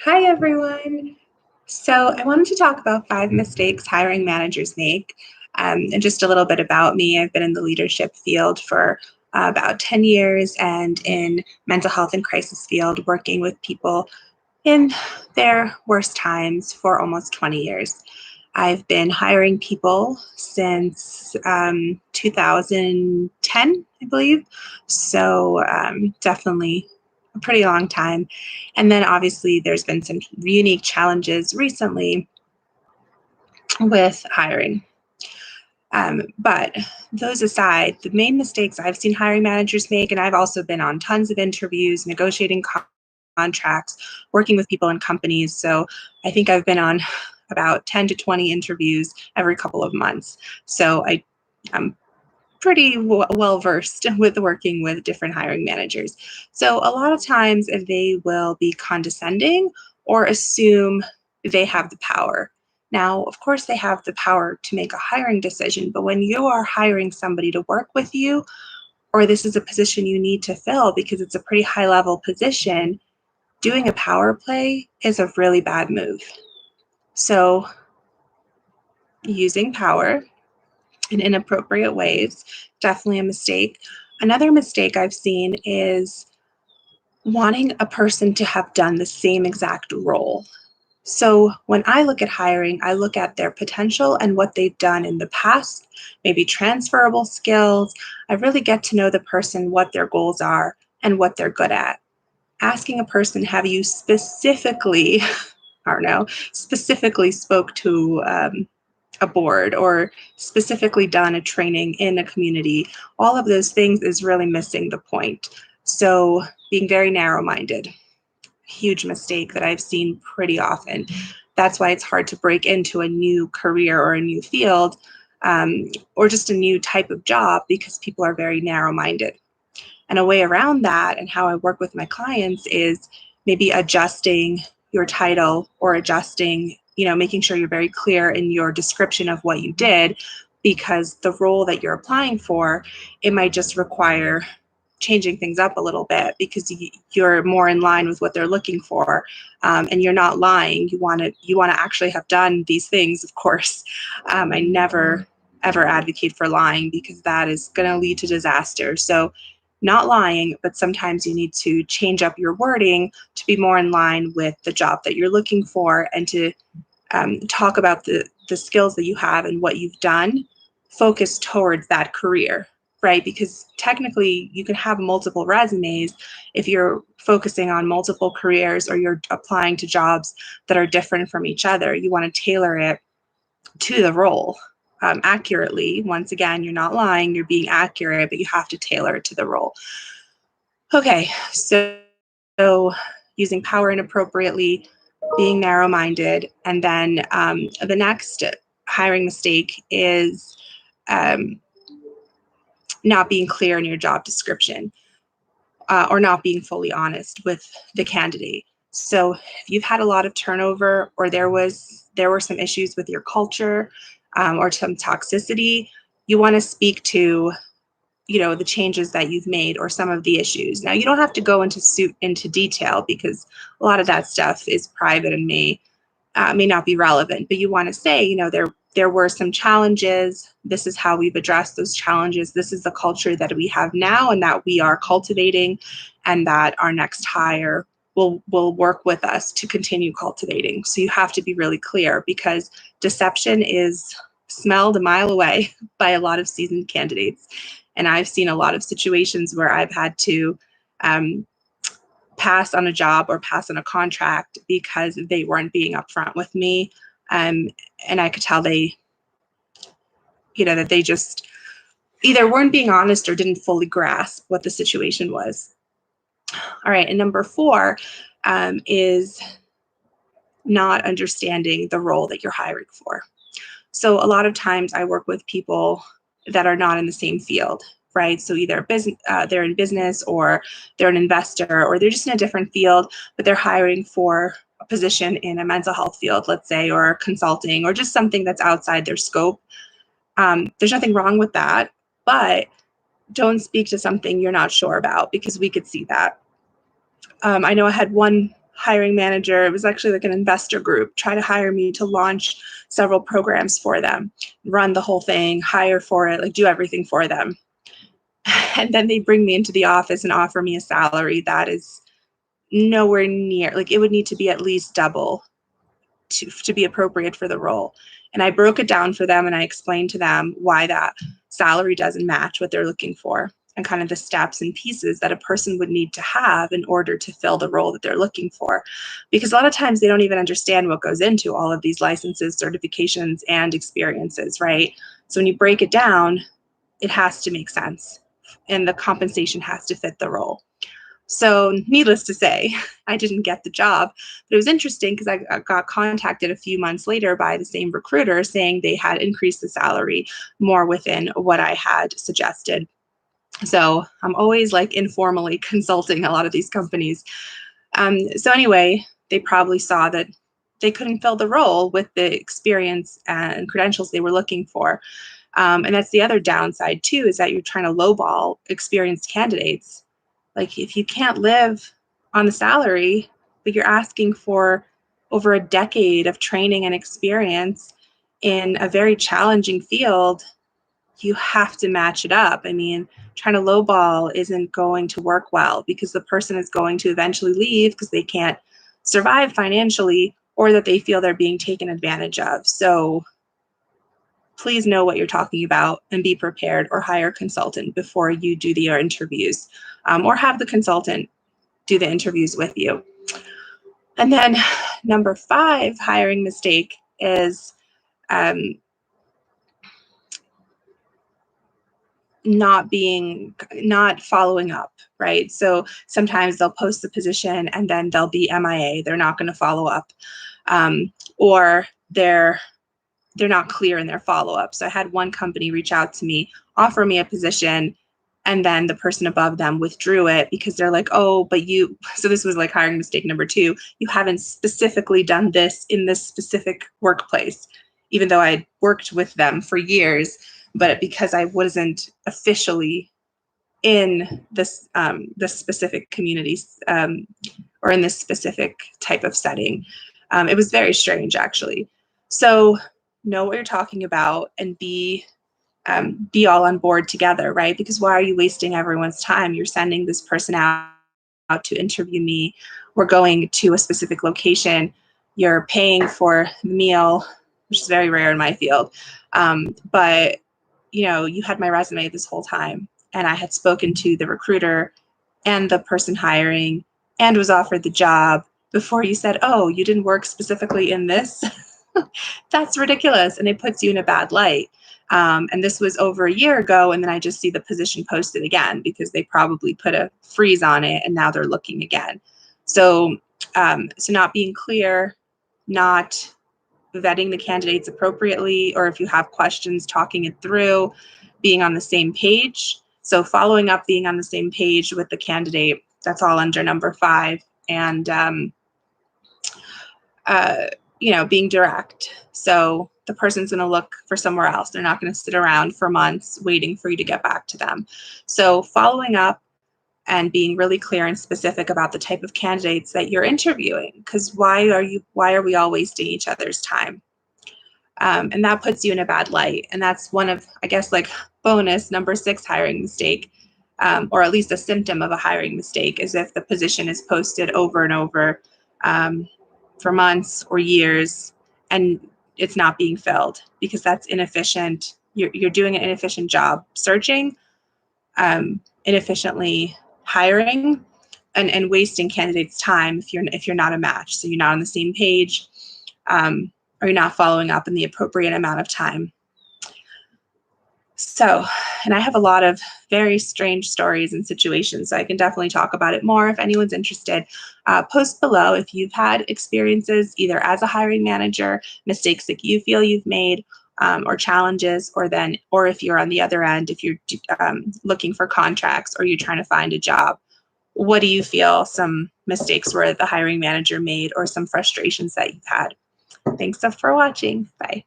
Hi, everyone. So, I wanted to talk about 5 mistakes hiring managers make, and just a little bit about me. I've been in the leadership field for about 10 years and in mental health and crisis field, working with people in their worst times for almost 20 years. I've been hiring people since 2010, I believe. So definitely a pretty long time. And then obviously there's been some unique challenges recently with hiring. But those aside, the main mistakes I've seen hiring managers make, and I've also been on tons of interviews, negotiating contracts, working with people in companies. So I think I've been on about 10 to 20 interviews every couple of months. So I'm pretty well versed with working with different hiring managers. So a lot of times they will be condescending or assume they have the power. Now, of course, they have the power to make a hiring decision, but when you are hiring somebody to work with you, or this is a position you need to fill because it's a pretty high level position, doing a power play is a really bad move. So, using power in inappropriate ways, definitely a mistake. Another mistake I've seen is wanting a person to have done the same exact role. So when I look at hiring, I look at their potential and what they've done in the past, maybe transferable skills. I really get to know the person, what their goals are, and what they're good at. Asking a person, have you specifically, I don't know, specifically spoke to a board or specifically done a training in a community, all of those things is really missing the point. So being very narrow-minded, huge mistake that I've seen pretty often. That's why it's hard to break into a new career or a new field, or just a new type of job, because people are very narrow-minded. And a way around that, and how I work with my clients, is maybe adjusting your title or adjusting, making sure you're very clear in your description of what you did, because the role that you're applying for, it might just require changing things up a little bit because you're more in line with what they're looking for, and you're not lying. You want to actually have done these things, of course. I never ever advocate for lying because that is going to lead to disaster. So not lying, but sometimes you need to change up your wording to be more in line with the job that you're looking for, and to talk about the skills that you have and what you've done, focus towards that career, right? Because technically you can have multiple resumes if you're focusing on multiple careers, or you're applying to jobs that are different from each other. You want to tailor it to the role accurately. Once again, you're not lying, you're being accurate, but you have to tailor it to the role. Okay, so using power inappropriately, being narrow-minded, and then the next hiring mistake is um, not being clear in your job description, or not being fully honest with the candidate. So if you've had a lot of turnover, or there were some issues with your culture, or some toxicity, you want to speak to the changes that you've made or some of the issues. Now, you don't have to go into detail, because a lot of that stuff is private and may not be relevant, but you want to say, there were some challenges. This is how we've addressed those challenges. This is the culture that we have now and that we are cultivating, and that our next hire will work with us to continue cultivating. So you have to be really clear, because deception is smelled a mile away by a lot of seasoned candidates. And I've seen a lot of situations where I've had to pass on a job or pass on a contract because they weren't being upfront with me. And I could tell that they just either weren't being honest or didn't fully grasp what the situation was. All right. And number 4 is not understanding the role that you're hiring for. So a lot of times I work with people that are not in the same field, right? So either they're in business, or they're an investor, or they're just in a different field, but they're hiring for a position in a mental health field, let's say, or consulting, or just something that's outside their scope. There's nothing wrong with that, but don't speak to something you're not sure about, because we could see that. I know I had one hiring manager, it was actually like an investor group, try to hire me to launch several programs for them, run the whole thing, hire for it, like do everything for them. And then they bring me into the office and offer me a salary that is nowhere near, like it would need to be at least double to be appropriate for the role. And I broke it down for them and I explained to them why that salary doesn't match what they're looking for and kind of the steps and pieces that a person would need to have in order to fill the role that they're looking for. Because a lot of times they don't even understand what goes into all of these licenses, certifications, and experiences, right? So when you break it down, it has to make sense and the compensation has to fit the role. So needless to say, I didn't get the job, but it was interesting because I got contacted a few months later by the same recruiter saying they had increased the salary more within what I had suggested. So I'm always like informally consulting a lot of these companies. So anyway, they probably saw that they couldn't fill the role with the experience and credentials they were looking for. And that's the other downside too, is that you're trying to lowball experienced candidates. Like if you can't live on the salary, but you're asking for over a decade of training and experience in a very challenging field, you have to match it up. I mean, trying to lowball isn't going to work well because the person is going to eventually leave because they can't survive financially or that they feel they're being taken advantage of. So please know what you're talking about and be prepared, or hire a consultant before you do your interviews, or have the consultant do the interviews with you. And then number 5 hiring mistake is not following up, right? So sometimes they'll post the position and then they'll be MIA. They're not going to follow up, or they're not clear in their follow-up. So I had one company reach out to me, offer me a position, and then the person above them withdrew it because they're like, oh, but you, so this was like hiring mistake number 2, you haven't specifically done this in this specific workplace, even though I worked with them for years, but because I wasn't officially in this specific communities, or in this specific type of setting. It was very strange, actually. So know what you're talking about and be all on board together, right? Because why are you wasting everyone's time? You're sending this person out to interview me. We're going to a specific location. You're paying for the meal, which is very rare in my field. But you had my resume this whole time, and I had spoken to the recruiter and the person hiring and was offered the job before you said, oh, you didn't work specifically in this. That's ridiculous. And it puts you in a bad light. And this was over a year ago. And then I just see the position posted again because they probably put a freeze on it and now they're looking again. So not being clear, not vetting the candidates appropriately, or if you have questions, talking it through, being on the same page. So following up, being on the same page with the candidate, that's all under number 5. And being direct. So the person's going to look for somewhere else. They're not going to sit around for months waiting for you to get back to them. So following up and being really clear and specific about the type of candidates that you're interviewing, because why are we all wasting each other's time? And that puts you in a bad light. And that's one of, I guess, like bonus number 6 hiring mistake, or at least a symptom of a hiring mistake, is if the position is posted over and over for months or years and it's not being filled, because that's inefficient. You're doing an inefficient job searching, inefficiently hiring, and wasting candidates' time if you're not a match. So you're not on the same page, or you're not following up in the appropriate amount of time. So, and I have a lot of very strange stories and situations, so I can definitely talk about it more if anyone's interested. Post below if you've had experiences either as a hiring manager, mistakes that you feel you've made, or challenges, or if you're on the other end, if you're looking for contracts or you're trying to find a job. What do you feel some mistakes were the hiring manager made, or some frustrations that you've had? Thanks for watching. Bye.